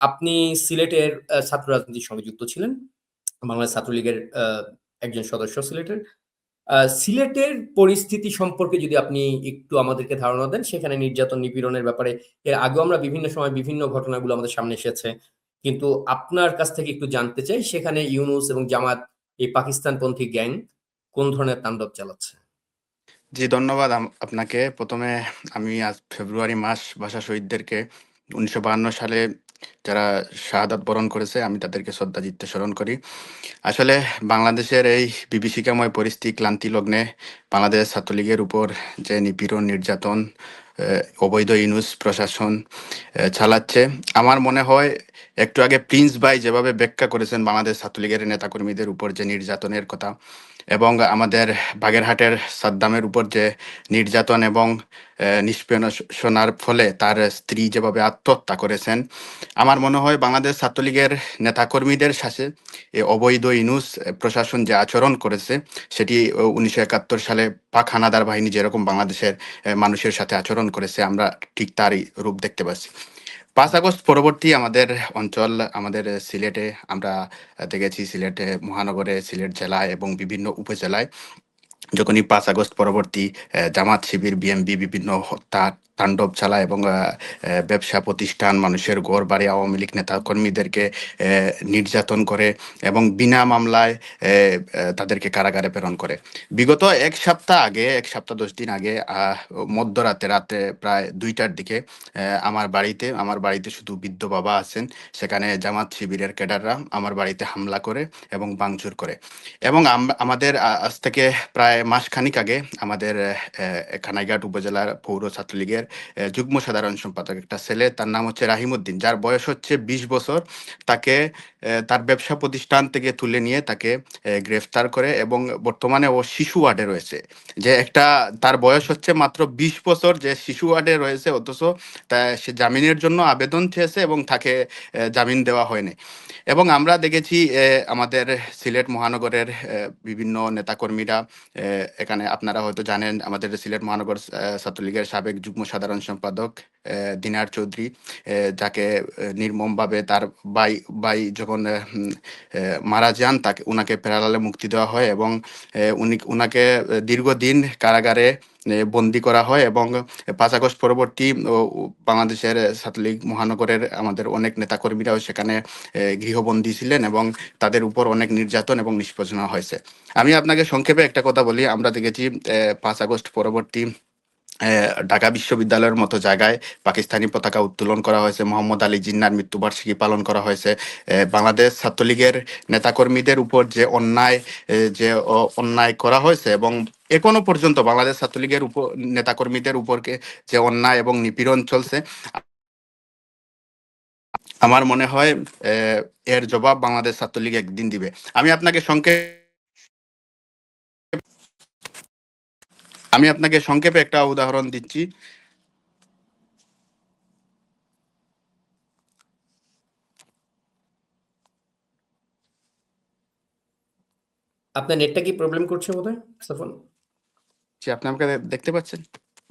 আপনি সিলেটের ছাত্র রাজনীতির সঙ্গে যুক্ত ছিলেন। বাংলাদেশ ছাত্রলীগের একজন সদস্য সিলেটের। সিলেটের পরিস্থিতি সম্পর্কে যদি আপনি একটু আমাদেরকে ধারণা দেন, সেখানে নির্যাতন, নিপীড়নের ব্যাপারে এর আগেও আমরা বিভিন্ন সময় বিভিন্ন ঘটনাগুলো আমাদের সামনে এসেছে। কিন্তু আপনার কাছ থেকে একটু জানতে চাই, সেখানে ইউনূস এবং জামাত এই পাকিস্তানপন্থী গ্যাং কোন ধরনের তাণ্ডব চালাচ্ছে? জি, ধন্যবাদ আপনাকে। প্রথমে আমি আজ ফেব্রুয়ারি মাস ভাষা শহীদদেরকে ১৯৫২ সালে যারা শাহাদাত বরণ করেছে, আমি তাদেরকে শ্রদ্ধাচিত্তে স্মরণ করি। আসলে বাংলাদেশের এই বিভীষিকাময় পরিস্থিতি ক্লান্তি লগ্নে বাংলাদেশ ছাত্রলীগের উপর যে নিপীড়ন, নির্যাতন অবৈধ ইউনূস প্রশাসন চালাচ্ছে, আমার মনে হয় একটু আগে প্রিন্স ভাই যেভাবে ব্যাখ্যা করেছেন বাংলাদেশ ছাত্রলীগের নেতাকর্মীদের উপর যে নির্যাতনের কথা, এবং আমাদের বাগেরহাটের সাদ্দামের উপর যে নির্যাতন এবং নিষ্পেষণার ফলে তার স্ত্রী যেভাবে আত্মহত্যা করেছেন, আমার মনে হয় বাংলাদেশ ছাত্রলীগের নেতাকর্মীদের সাথে অবৈধ ইউনূস প্রশাসন যে আচরণ করেছে, সেটি ১৯৭১ সালে পাক হানাদার বাহিনী যেরকম বাংলাদেশের মানুষের সাথে আচরণ করেছে, আমরা ঠিক তারই রূপ দেখতে পাচ্ছি। ৫ আগস্ট পরবর্তী আমাদের অঞ্চল, আমাদের সিলেটে আমরা দেখেছি, সিলেটে মহানগরে, সিলেট জেলায় এবং বিভিন্ন উপজেলায় যখনই ৫ আগস্ট পরবর্তী জামাত শিবির বিএমপি বিভিন্ন হত্যা তাণ্ডব চালায় এবং ব্যবসা প্রতিষ্ঠান, মানুষের ঘরবাড়ি, আওয়ামী লীগ নেতা কর্মীদেরকে নির্যাতন করে এবং বিনা মামলায় তাদেরকে কারাগারে প্রেরণ করে। বিগত ১ সপ্তাহ আগে, ১ সপ্তাহ ১০ দিন আগে রাতে প্রায় ২টার দিকে আমার বাড়িতে শুধু বৃদ্ধ বাবা আছেন, সেখানে জামাত শিবিরের ক্যাডাররা আমার বাড়িতে হামলা করে এবং ভাঙচুর করে। এবং আমাদের আজ থেকে প্রায় মাসখানিক আগে আমাদের কানাইঘাট উপজেলার পৌর ছাত্রলীগের যুগ্ম সাধারণ সম্পাদক একটা ছেলে, তার নাম হচ্ছে রাহিমউদ্দিন, যার বয়স হচ্ছে ২০ বছর, তাকে তার ব্যবসা প্রতিষ্ঠান থেকে তুলে নিয়ে তাকে গ্রেফতার করে এবং বর্তমানে ও শিশু ওয়ার্ডে রয়েছে। যে একটা তার বয়স হচ্ছে মাত্র ২০ বছর, যে শিশু ওয়ার্ডে রয়েছে, অথচ সে জামিনের জন্য আবেদন চেয়েছে এবং তাকে জামিন দেওয়া হয়নি। এবং আমরা দেখেছি আমাদের সিলেট মহানগরের বিভিন্ন নেতাকর্মীরা, এখানে আপনারা হয়তো জানেন, আমাদের সিলেট মহানগর ছাত্রলীগের সাবেক যুগ্ম সাধারণ সম্পাদক দিনার চৌধুরী, যাকে নির্মমভাবে তার ভাই ভাই যখন মারা যান, উনাকে প্যারালালে মুক্তি দেওয়া হয় এবং উনাকে দীর্ঘদিন কারাগারে বন্দী করা হয় এবং ৫ আগস্ট পরবর্তী বাংলাদেশের ছাত্রলীগ মহানগরের আমাদের অনেক নেতাকর্মীরাও সেখানে গৃহবন্দী ছিলেন এবং তাদের উপর অনেক নির্যাতন এবং নিষ্পেষণা হয়েছে। আমি আপনাকে সংক্ষেপে একটা কথা বলি, আমরা দেখেছি ৫ আগস্ট পরবর্তী ঢাকা বিশ্ববিদ্যালয়ের মতো জায়গায় পাকিস্তানি পতাকা উত্তোলন করা হয়েছে, মোহাম্মদ আলী জিন্নার মৃত্যুবার্ষিকী পালন করা হয়েছে। বাংলাদেশ ছাত্রলীগের নেতাকর্মীদের উপর যে অন্যায় করা হয়েছে এবং এখনো পর্যন্ত বাংলাদেশ ছাত্রলীগের উপর নেতাকর্মীদের উপর যে অন্যায় এবং নিপীড়ন চলছে, আমার মনে হয় এর জবাব বাংলাদেশ ছাত্রলীগ একদিন দিবে। আমি আপনাকে সংক্ষেপে একটা উদাহরণ দিচ্ছি। আপনার নেটটা কি প্রবলেম করছে বোধহয়, সাফন? যে আপনি আমাকে দেখতে পাচ্ছেন?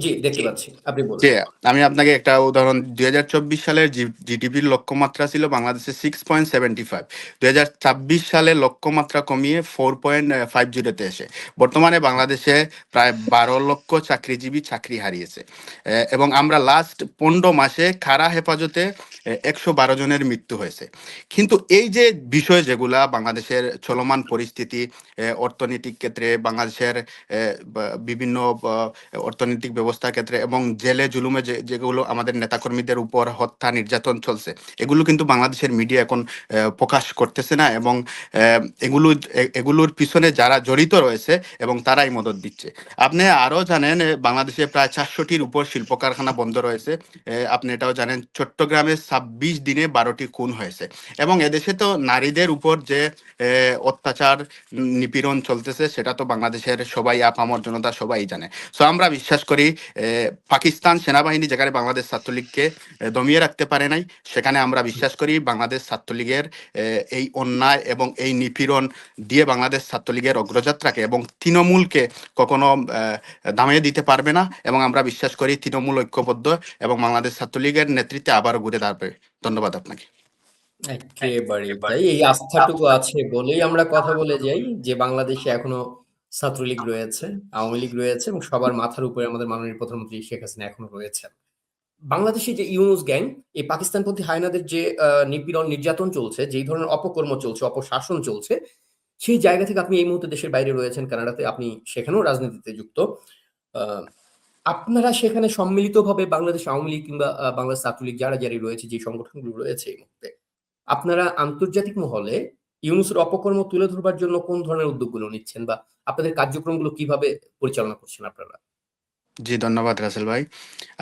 জি, দেখতে পাচ্ছি। আপনি বলুন। যে আমি আপনাকে একটা উদাহরণ, ২০২৪ সালের জিডিপির লক্ষ্যমাত্রা ছিল বাংলাদেশে 6.75, ২০২৬ সালে লক্ষ্যমাত্রা কমিয়ে 4.50-তে এসে বর্তমানে বাংলাদেশে প্রায় ১২ লক্ষ চাকরিজীবী চাকরি হারিয়েছে এবং আমরা লাস্ট ১৫ মাসে কারা হেফাজতে ১১২ জনের মৃত্যু হয়েছে। কিন্তু এই যে বিষয় যেগুলা বাংলাদেশের চলমান পরিস্থিতি, অর্থনৈতিক ক্ষেত্রে বাংলাদেশের বিভিন্ন অর্থনৈতিক ব্যবস্থার ক্ষেত্রে এবং জেলে জুলুমে যেগুলো আমাদের নেতাকর্মীদের উপর হত্যা নির্যাতন চলছে, এগুলো কিন্তু বাংলাদেশের মিডিয়া এখন প্রকাশ করতেছে না এবং এগুলোর পিছনে যারা জড়িত রয়েছে এবং তারাই মদত দিচ্ছে। আপনি আরও জানেন, বাংলাদেশে প্রায় ৪০০টির উপর শিল্প কারখানা বন্ধ রয়েছে। আপনি এটাও জানেন, চট্টগ্রামে ২৬ দিনে ১২টি খুন হয়েছে এবং এদেশে তো নারীদের উপর যে অত্যাচার নিপীড়ন চলতেছে, সেটা তো বাংলাদেশের সবাই, আপামর জনতা সবাই জানে। সো আমরা বিশ্বাস করি পাকিস্তান সেনাবাহিনী যেখানে বাংলাদেশ ছাত্রলীগকে দমিয়ে রাখতে পারে নাই, সেখানে আমরা বিশ্বাস করি বাংলাদেশ ছাত্রলীগের এই অন্যায় এবং এই নিপীড়ন দিয়ে বাংলাদেশ ছাত্রলীগের অগ্রযাত্রাকে এবং তৃণমূলকে কখনো দামিয়ে দিতে পারবে না এবং আমরা বিশ্বাস করি তৃণমূল ঐক্যবদ্ধ এবং বাংলাদেশ ছাত্রলীগের নেতৃত্বে আবারও ঘুরে দাঁড়াবে। ধন্যবাদ আপনাকে। একেবারেই তাই। এই আস্থাটুকু আছে বলেই আমরা কথা বলে যাই যে বাংলাদেশে এখনো ছাত্রলীগ রয়েছে, আওয়ামী লীগ রয়েছে এবং সবার মাথার উপরে আমাদের মাননীয় প্রধানমন্ত্রী শেখ হাসিনা এখনো রয়েছেন। বাংলাদেশে যে ইউনুস গ্যাং, এই পাকিস্তানপন্থী হায়নাদের যে নিপীড়ন, নির্যাতন চলছে, যেই ধরনের অপকর্ম চলছে, অপশাসন চলছে, সেই জায়গা থেকে আপনি এই মুহূর্তে দেশের বাইরে রয়েছেন কানাডাতে, আপনি সেখানেও রাজনীতিতে যুক্ত। আ আপনারা সেখানে সম্মিলিতভাবে বাংলাদেশ আওয়ামী লীগ কিংবা বাংলাদেশ ছাত্রলীগ যারাই রয়েছে, যে সংগঠনগুলো রয়েছে এই মুহূর্তে, আপনারা আন্তর্জাতিক মহলে ইউনূসের অপকর্ম তুলে ধরবার জন্য কোন ধরনের উদ্যোগগুলো নিচ্ছেন বা আপনাদের কার্যক্রমগুলো কিভাবে পরিচালনা করছেন আপনারা? জি, ধন্যবাদ রাসেল ভাই।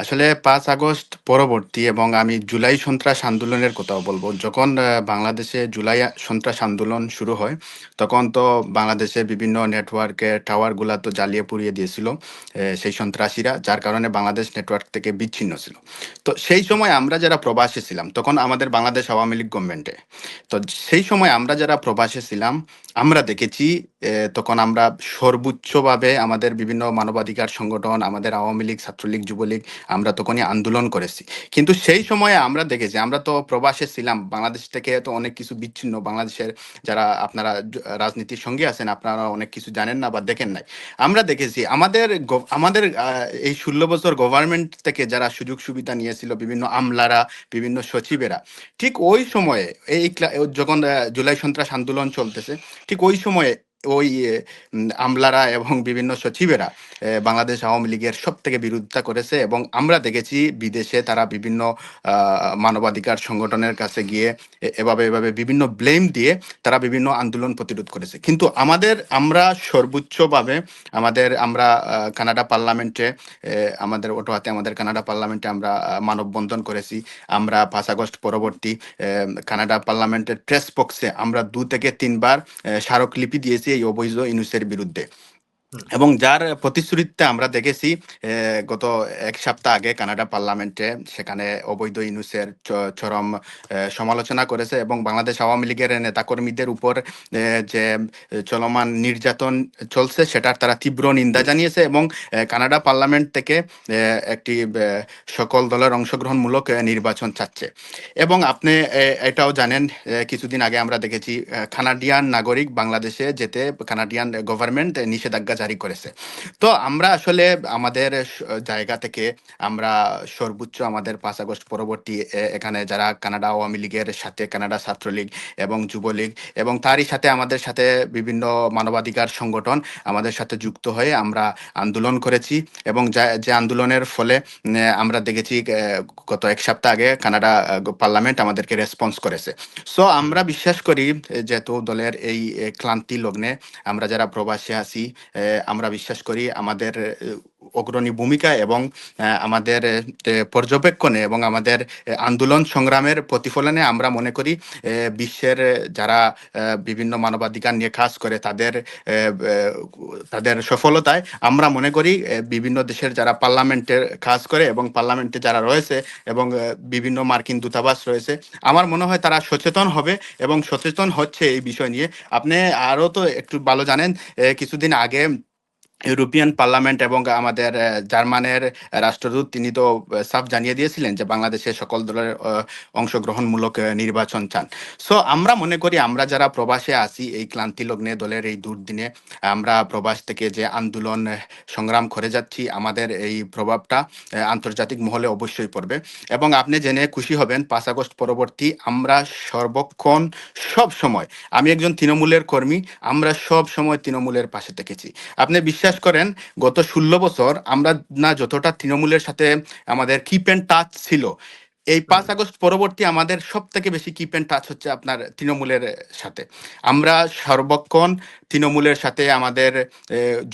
আসলে ৫ আগস্ট পরবর্তী এবং আমি জুলাই সন্ত্রাস আন্দোলনের কথাও বলবো। যখন বাংলাদেশে জুলাই সন্ত্রাস আন্দোলন শুরু হয়, তখন তো বাংলাদেশে বিভিন্ন নেটওয়ার্কের টাওয়ারগুলা তো জ্বালিয়ে পুড়িয়ে দিয়েছিল সেই সন্ত্রাসীরা। যার কারণে বাংলাদেশ নেটওয়ার্ক থেকে বিচ্ছিন্ন ছিল। তো সেই সময় আমরা যারা প্রবাসী ছিলাম, তখন আমাদের বাংলাদেশ আওয়ামী লীগ গভর্নমেন্টে। তো সেই সময় আমরা যারা প্রবাসী ছিলাম, আমরা দেখেছি তখন আমরা সর্বোচ্চভাবে আমাদের বিভিন্ন মানবাধিকার সংগঠন, আমাদের আওয়ামী লীগ, ছাত্রলীগ, যুবলীগ আমরা তখনই আন্দোলন করেছি। কিন্তু সেই সময়ে আমরা দেখেছি, আমরা তো প্রবাসে ছিলাম, বাংলাদেশ থেকে তো অনেক কিছু বিচ্ছিন্ন। বাংলাদেশের যারা আপনারা রাজনীতির সঙ্গে আছেন, আপনারা অনেক কিছু জানেন না বা দেখেন নাই। আমরা দেখেছি আমাদের এই ১৬ বছর গভর্নমেন্ট থেকে যারা সুযোগ সুবিধা নিয়েছিল, বিভিন্ন আমলারা, বিভিন্ন সচিবেরা, ঠিক ওই সময়ে যখন জুলাই সন্ত্রাস আন্দোলন চলতেছে, ঠিক ওই সময়ে ওই আমলারা এবং বিভিন্ন সচিবেরা বাংলাদেশ আওয়ামী লীগের সবথেকে বিরোধিতা করেছে এবং আমরা দেখেছি বিদেশে তারা বিভিন্ন মানবাধিকার সংগঠনের কাছে গিয়ে এভাবে বিভিন্ন ব্লেম দিয়ে তারা বিভিন্ন আন্দোলন প্রতিরোধ করেছে। কিন্তু আমরা সর্বোচ্চভাবে আমরা কানাডা পার্লামেন্টে, আমাদের অটোয়াতে আমাদের কানাডা পার্লামেন্টে আমরা মানববন্ধন করেছি। আমরা ৫ আগস্ট পরবর্তী কানাডা পার্লামেন্টের প্রেস বক্সে আমরা ২ থেকে ৩ বার স্মারকলিপি দিয়েছি এই অবৈধ ইউনূসের বিরুদ্ধে। হুম, এবং যার প্রতিশ্রুতিতে আমরা দেখেছি গত ১ সপ্তাহ আগে কানাডা পার্লামেন্টে সেখানে অবৈধ ইউনূসের চরম সমালোচনা করেছে এবং বাংলাদেশ আওয়ামী লীগের নেতাকর্মীদের উপর যে চলমান নির্যাতন চলছে সেটার তারা তীব্র নিন্দা জানিয়েছে এবং কানাডা পার্লামেন্ট থেকে একটি সকল দলের অংশগ্রহণমূলক নির্বাচন চাচ্ছে। এবং আপনি এটাও জানেন, কিছুদিন আগে আমরা দেখেছি কানাডিয়ান নাগরিক বাংলাদেশে যেতে কানাডিয়ান গভর্নমেন্ট নিষেধাজ্ঞা জারি করেছে। তো আমরা আসলে আমাদের জায়গা থেকে আমরা সর্বোচ্চ আমাদের ৫ আগস্ট পরবর্তী এখানে যারা কানাডা আওয়ামী লীগের সাথে কানাডা ছাত্রলীগ এবং যুবলীগ এবং তারই সাথে আমাদের সাথে বিভিন্ন মানবাধিকার সংগঠন আমাদের সাথে যুক্ত হয়ে আমরা আন্দোলন করেছি এবং যে আন্দোলনের ফলে আমরা দেখেছি গত ১ সপ্তাহ আগে কানাডা পার্লামেন্ট আমাদেরকে রেসপন্স করেছে। সো হুম। আমরা বিশ্বাস করি যেহেতু দলের এই ক্লান্তি লগ্নে আমরা যারা প্রবাসী আছি, আমরা বিশ্বাস করি আমাদের অগ্রণী ভূমিকা এবং আমাদের পর্যবেক্ষণে এবং আমাদের আন্দোলন সংগ্রামের প্রতিফলনে আমরা মনে করি বিশ্বের যারা বিভিন্ন মানবাধিকার নিয়ে কাজ করে তাদের সফলতায় আমরা মনে করি বিভিন্ন দেশের যারা পার্লামেন্টের কাজ করে এবং পার্লামেন্টে যারা রয়েছে এবং বিভিন্ন মার্কিন দূতাবাস রয়েছে, আমার মনে হয় তারা সচেতন হবে এবং সচেতন হচ্ছে এই বিষয় নিয়ে। আপনি আরো তো একটু ভালো জানেন, কিছুদিন আগে ইউরোপিয়ান পার্লামেন্ট এবং আমাদের জার্মানের রাষ্ট্রদূত তিনি তো সাফ জানিয়ে দিয়েছিলেন যে বাংলাদেশে সকল দলের অংশগ্রহণমূলক নির্বাচন চান। সো আমরা মনে করি আমরা যারা প্রবাসে আছি এই ক্লান্তি লগ্নে দলের এই দুর্দিনে আমরা প্রবাস থেকে যে আন্দোলন সংগ্রাম করে যাচ্ছি, আমাদের এই প্রভাবটা আন্তর্জাতিক মহলে অবশ্যই পড়বে। এবং আপনি জেনে খুশি হবেন ৫ আগস্ট পরবর্তী আমরা সর্বক্ষণ সব সময়, আমি একজন তৃণমূলের কর্মী, আমরা সব সময় তৃণমূলের পাশে থেকেছি। আপনি বিশ্বাস করেন গত ১৬ বছর আমরা না যতটা তৃণমূলের সাথে আমাদের কিপ অ্যান্ড টাচ ছিল, এই ৫ হুম, আগস্ট পরবর্তী আমাদের সবথেকে বেশি কিপ অ্যান্ড টাচ হচ্ছে আপনার তৃণমূলের সাথে। আমরা সর্বক্ষণ তৃণমূলের সাথে আমাদের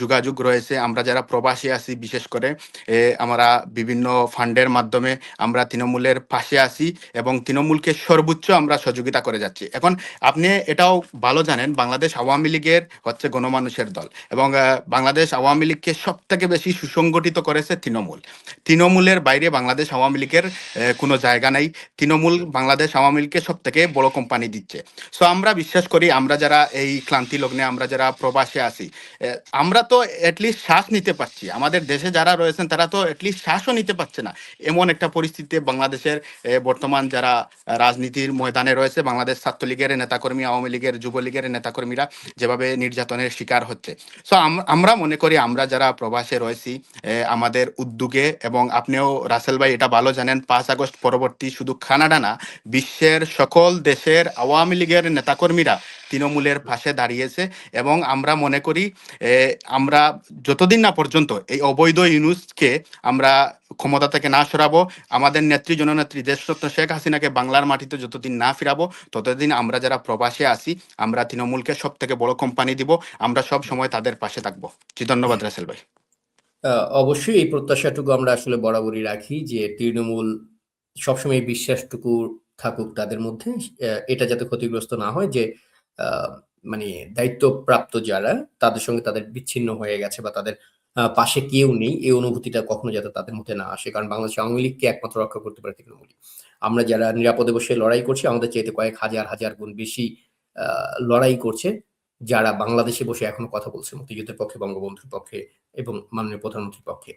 যোগাযোগ রয়েছে। আমরা যারা প্রবাসী আছি বিশেষ করে আমরা বিভিন্ন ফান্ডের মাধ্যমে আমরা তৃণমূলের পাশে আছি এবং তৃণমূলকে সর্বোচ্চ আমরা সহযোগিতা করে যাচ্ছি। এখন আপনি এটাও ভালো জানেন বাংলাদেশ আওয়ামী লীগের হচ্ছে গণমানুষের দল এবং বাংলাদেশ আওয়ামী লীগকে সবথেকে বেশি সুসংগঠিত করেছে তৃণমূল। তৃণমূলের বাইরে বাংলাদেশ আওয়ামী লীগের কোনো জায়গা নাই। তৃণমূল বাংলাদেশ আওয়ামী লীগকে সব থেকে বড় কোম্পানি দিচ্ছে। সো আমরা বিশ্বাস করি, আমরা যারা এই ক্লান্তি লগ্নে আমরা যারা প্রবাসে আছি, আমরা তো অ্যাটলিস্ট শ্বাস নিতে পারছি। আমাদের দেশে যারা রয়েছেন তারা তো অ্যাটলিস্ট শ্বাসও নিতে পারছে না। এমন একটা পরিস্থিতিতে বাংলাদেশের বর্তমান যারা রাজনীতির ময়দানে রয়েছে, বাংলাদেশ ছাত্রলীগের নেতাকর্মী, আওয়ামী লীগের, যুবলীগের নেতাকর্মীরা যেভাবে নির্যাতনের শিকার হচ্ছে। সো আমরা মনে করি, আমরা যারা প্রবাসে রয়েছি, আমাদের উদ্যোগে, এবং আপনিও রাসেল ভাই এটা ভালো জানেন, 5 আগস্ট পরবর্তী শুধু কানাডা না, বিশ্বের সকল দেশের আওয়ামী লীগের নেতাকর্মীরা তৃণমূলের পাশে দাঁড়িয়েছে। এবং আমরা মনে করি আমরা যতদিন না পর্যন্ত এই অবৈধ ইউনুসকে আমরা ক্ষমতা থেকে না সরাবো, আমাদের নেত্রী জননেত্রী দেশরত্ন শেখ হাসিনাকে বাংলার মাটিতে যতদিন না ফিরাবো, ততদিন আমরা যারা প্রবাসে আছি, আমরা তৃণমূলকে সব থেকে বড় কোম্পানি দিব। আমরা সব সময় তাদের পাশে থাকবো। জি, ধন্যবাদ রাসেল ভাই। অবশ্যই এই প্রত্যাশাটুকু আমরা আসলে বরাবরই রাখি যে তৃণমূল সবসময় এই বিশ্বাসটুকু থাকুক তাদের মধ্যে, এটা যাতে ক্ষতিগ্রস্ত না হয় যে আহ, মানে দায়িত্বপ্রাপ্ত যারা, তাদের সঙ্গে তাদের বিচ্ছিন্ন হয়ে গেছে বা তাদের পাশে কেউ নেই, এই অনুভূতিটা কখনো যাতে তাদের মধ্যে না আসে। কারণ বাংলাদেশ আওয়ামী লীগকে একমাত্র রক্ষা করতে পারে তৃণমূলই। আমরা যারা নিরাপদে বসে লড়াই করছি, আমাদের চাইতে কয়েক হাজার হাজার গুণ বেশি লড়াই করছে যারা বাংলাদেশে বসে এখনো কথা বলছে মুক্তিযুদ্ধের পক্ষে, বঙ্গবন্ধুর পক্ষে এবং মাননীয় প্রধানমন্ত্রীর পক্ষে।